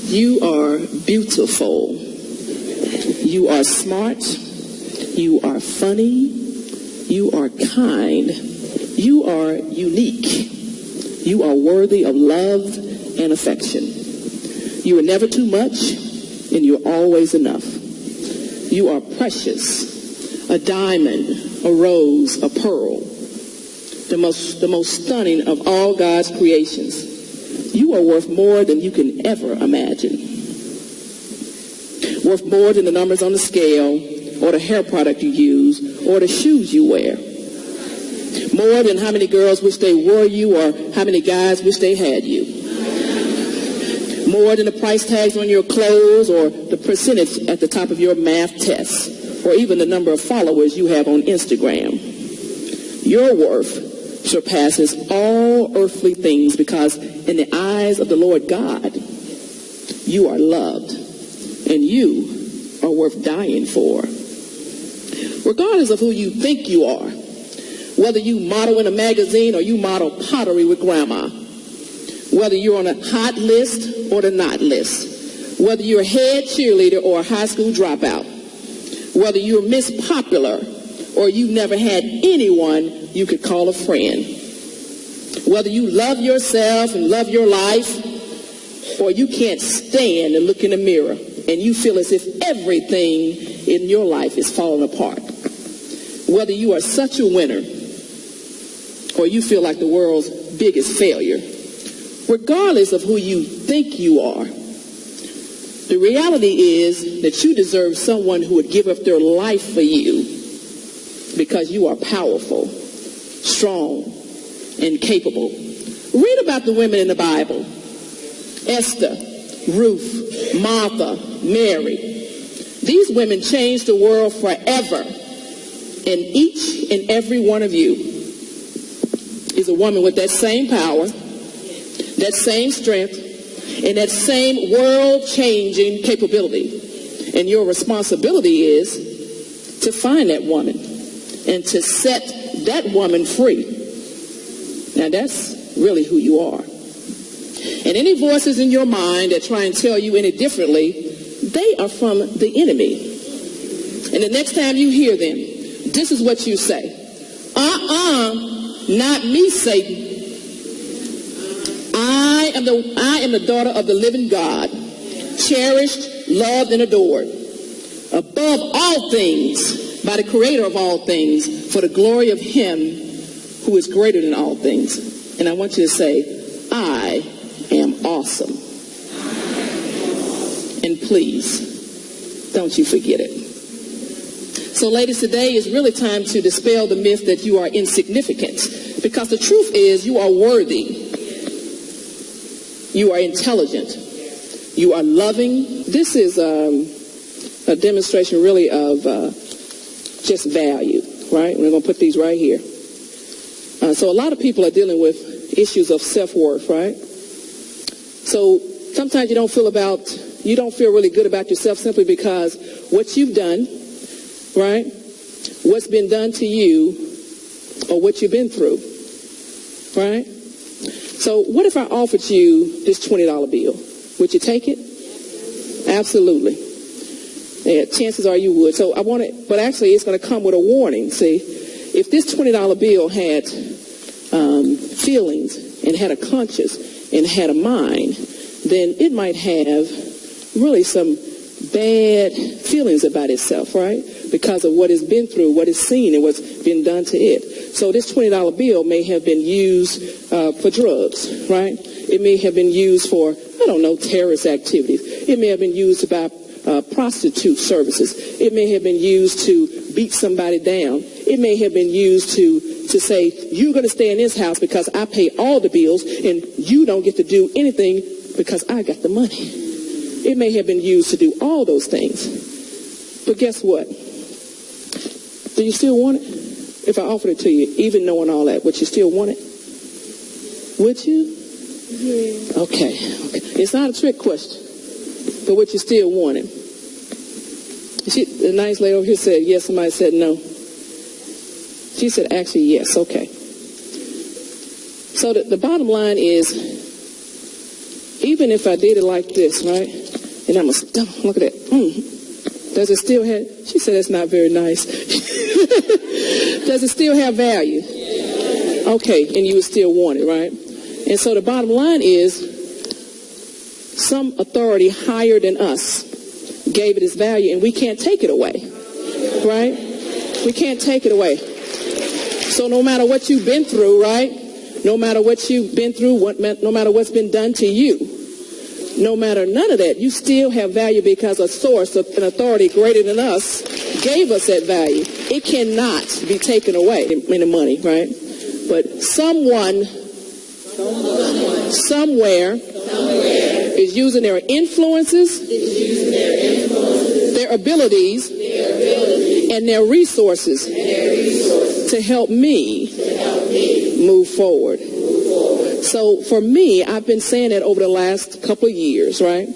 You are beautiful. You are smart. You are funny. You are kind. You are unique. You are worthy of love and affection. You are never too much, and you're always enough. You are precious, a diamond, a rose, a pearl, the most stunning of all God's creations. You are worth more than you can ever imagine. Worth more than the numbers on the scale, or the hair product you use, or the shoes you wear. More than how many girls wish they were you, or how many guys wish they had you. More than the price tags on your clothes, or the percentage at the top of your math test, or even the number of followers you have on Instagram. Your worth surpasses all earthly things, because in the eyes of the Lord God, you are loved, and you are worth dying for. Regardless of who you think you are, whether you model in a magazine or you model pottery with grandma, whether you're on a hot list or the not list, whether you're a head cheerleader or a high school dropout, whether you're Miss Popular or you've never had anyone you could call a friend, whether you love yourself and love your life, or you can't stand to look in the mirror and you feel as if everything in your life is falling apart, whether you are such a winner or you feel like the world's biggest failure, regardless of who you think you are, the reality is that you deserve someone who would give up their life for you, because you are powerful, strong, and capable. Read about the women in the Bible: Esther, Ruth, Martha, Mary. These women changed the world forever, and each and every one of you is a woman with that same power, that same strength, and that same world-changing capability. And your responsibility is to find that woman and to set that woman free. Now that's really who you are. And any voices in your mind that try and tell you any differently, they are from the enemy. And the next time you hear them, this is what you say: not me, Satan. I am the daughter of the living God, cherished, loved, and adored, above all things, by the creator of all things, for the glory of him who is greater than all things. And I want you to say, I am awesome. And please, don't you forget it. So ladies, today is really time to dispel the myth that you are insignificant, because the truth is you are worthy. You are intelligent. You are loving. This is a demonstration really of just value, right? We're going to put these right here. So a lot of people are dealing with issues of self-worth, right? So sometimes you don't feel really good about yourself simply because what you've done, right? What's been done to you, or what you've been through, right? So what if I offered you this $20 bill? Would you take it? Absolutely. Yeah, chances are you would. So I want it, but actually it's going to come with a warning. See, if this $20 bill had feelings and had a conscience and had a mind, then it might have really some bad feelings about itself, right? Because of what it's been through, what it's seen, and what's been done to it. So this $20 bill may have been used for drugs, right? It may have been used for, I don't know, terrorist activities. It may have been used to buy prostitute services. It may have been used to beat somebody down. It may have been used to say, you're going to stay in this house because I pay all the bills, and you don't get to do anything because I got the money. It may have been used to do all those things. But guess what? Do you still want it? If I offered it to you, even knowing all that, would you still want it? Would you? Yeah. Okay. It's not a trick question, but would you still want it? The nice lady over here said yes. Somebody said no. She said actually yes. Okay. So the bottom line is, even if I did it like this, right? And I'm going to, look at that. Does it still have, she said that's not very nice. Does it still have value? Okay, and you would still want it, right? And so the bottom line is, some authority higher than us gave it its value, and we can't take it away, right? We can't take it away. So no matter what you've been through, right? No matter what you've been through, no matter what's been done to you, no matter none of that, you still have value because a source, an authority greater than us, gave us that value. It cannot be taken away in the money, right? But someone, somewhere, is using their influences, their abilities, and their resources to help me move forward. So for me, I've been saying that over the last couple of years, right?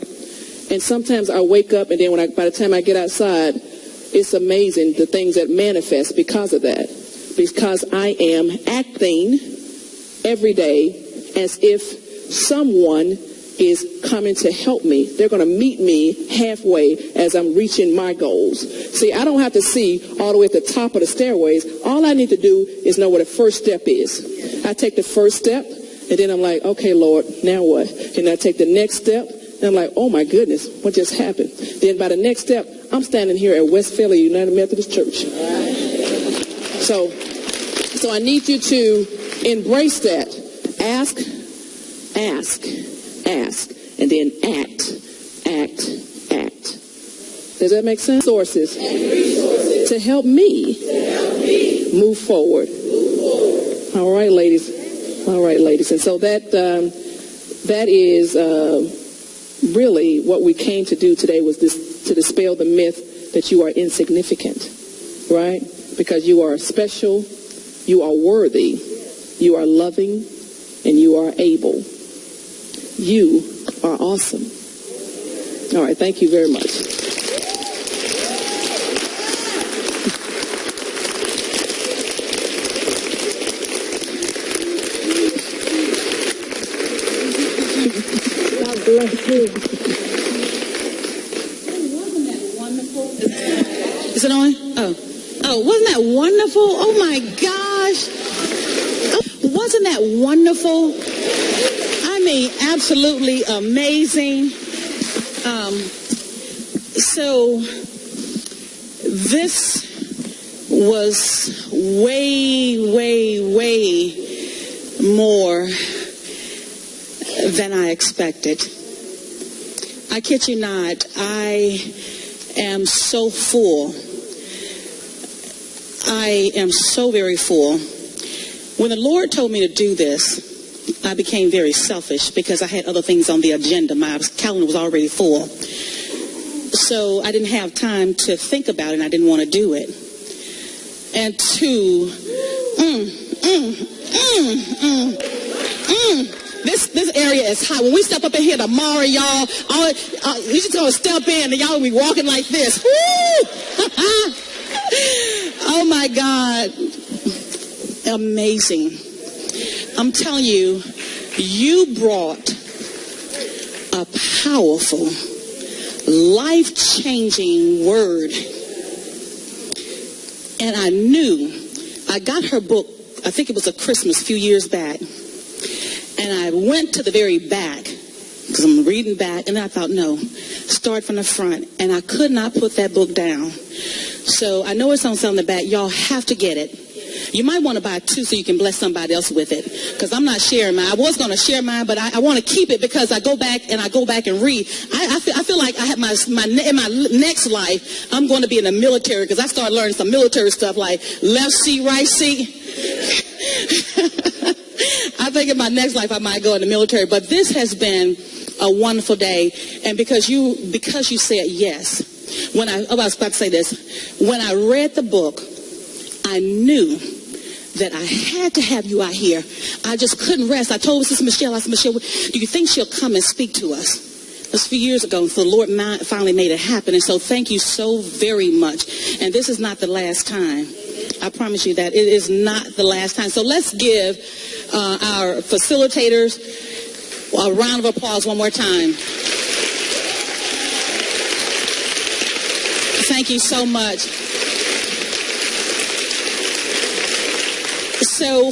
And sometimes I wake up, and then by the time I get outside, it's amazing the things that manifest because of that. Because I am acting every day as if someone is coming to help me. They're going to meet me halfway as I'm reaching my goals. See, I don't have to see all the way at the top of the stairways. All I need to do is know where the first step is. I take the first step, and then I'm like, okay, Lord, now what? And I take the next step, and I'm like, oh my goodness, what just happened? Then by the next step, I'm standing here at West Philly United Methodist Church. So I need you to embrace that. Ask, and then act. Does that make sense? Sources to help me move forward. All right, ladies. And so that is really what we came to do today, was this, to dispel the myth that you are insignificant, right? Because you are special, you are worthy, you are loving, and you are able. You are awesome. All right, thank you very much. God bless you. Wasn't that wonderful? Is it on? Oh, wasn't that wonderful? Oh my gosh. Wasn't that wonderful? I mean, absolutely amazing. So this was way more than I expected. I kid you not, I am so full. I am so very full. When the Lord told me to do this, I became very selfish because I had other things on the agenda. My calendar was already full. So I didn't have time to think about it, and I didn't want to do it. And two, this area is hot. When we step up in here tomorrow, y'all, you just gonna step in and y'all will be walking like this. Woo! Oh my God. Amazing. I'm telling you, you brought a powerful, life-changing word. And I knew, I got her book, I think it was a Christmas a few years back. And I went to the very back, because I'm reading back, and I thought, no, start from the front. And I could not put that book down. So I know it's on the back. Y'all have to get it. You might want to buy two so you can bless somebody else with it, because I'm not sharing mine. I was going to share mine, but I want to keep it because I go back and read. I feel like I have in my next life, I'm going to be in the military, because I started learning some military stuff like left seat, right seat. I think in my next life I might go in the military. But this has been a wonderful day, and because you said yes. I was about to say this. When I read the book, I knew that I had to have you out here. I just couldn't rest. I told Sister Michelle, I said, Michelle, do you think she'll come and speak to us? It was a few years ago, so the Lord finally made it happen. And so thank you so very much. And this is not the last time. I promise you that. It is not the last time. So let's give our facilitators A round of applause one more time. Thank you so much. So